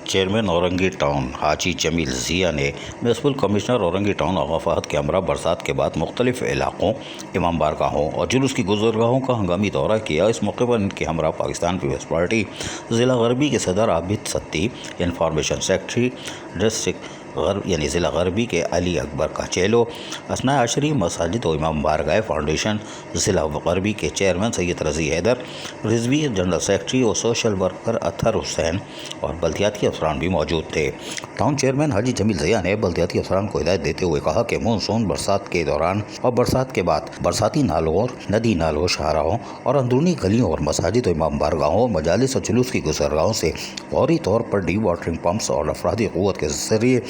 Chairman Orangi town حاجی جمیل ضیاء نے municipal commissioner Orangi town آغا فہد کے ہمراہ برسات کے بعد مختلف علاقوں، امام بارگاہوں اور جلوس کی گزرگاہوں کا ہنگامی دورہ کیا۔ اس موقع پر ان کے ہمراہ پاکستان پیپلز پارٹی ضلع غربی کے صدر عابد ستی، انفارمیشن سیکرٹری ڈسٹرکٹ ضلع غربی کے علی اکبر کاچیلو، اثناء عشری مساجد و امام بارگاہ فاؤنڈیشن ضلع غربی کے چیئرمین سید رضی حیدر، رضوی جنرل سیکرٹری اور سوشل ورکر اطہر حسین اور بلدیاتی افسران بھی موجود تھے۔ ٹاؤن چیئرمین حاجی جمیل ضیاء نے بلدیاتی افسران کو ہدایت دیتے ہوئے کہا کہ مونسون برسات کے دوران اور برسات کے بعد برساتی نالوں اور ندی نالوں، شاہراہوں اور اندرونی گلیوں اور مساجد و امام بارگاہوں، مجالس اور جلوس کی گزرگاہوں سے فوری طور پر ڈی واٹرنگ پمپس اور افرادی قوت کے ذریعے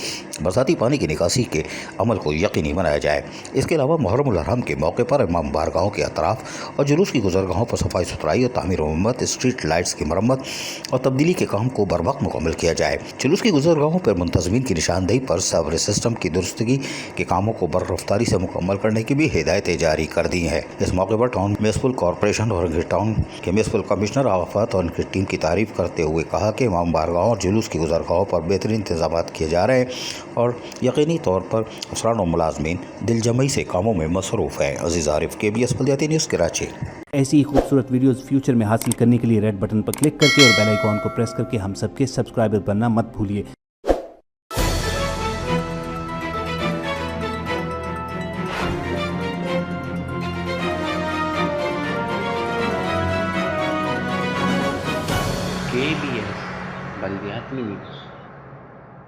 برساتی پانی کی نکاسی کے عمل کو یقینی بنایا جائے۔ اس کے علاوہ محرم الحرام کے موقع پر امام بارگاہوں کے اطراف اور جلوس کی گزرگاہوں پر صفائی ستھرائی اور تعمیر و مرمت، اسٹریٹ لائٹس کی مرمت اور تبدیلی کے کام کو بروقت مکمل کیا جائے۔ جلوس کی گزرگاہوں پر منتظمین کی نشاندہی پر سیوریج سسٹم کی درستگی کے کاموں کو بررفتاری سے مکمل کرنے کی بھی ہدایتیں جاری کر دی ہیں۔ اس موقع پر town municipal corporation Orangi town کے میونسپل کمشنر آغا فہد اور ان کی ٹیم کی تعریف کرتے ہوئے کہا کہ امام بارگاہوں اور جلوس کی گزرگاہوں پر بہترین انتظامات کیے جا رہے ہیں اور یقینی طور پر افسران و ملازمین دل جمعی سے کاموں میں مصروف ہیں۔ عزیز عارف، KBS بلدیاتی نیوز، کراچی۔ ایسی ہی خوبصورت ویڈیوز فیوچر میں حاصل کرنے کے لیے ریڈ بٹن پر کلک کر کے اور بیل آئیکن کو پریس کر کے ہم سب کے سبسکرائبر بننا مت بھولیے۔ KBS بلدیاتی نیوز۔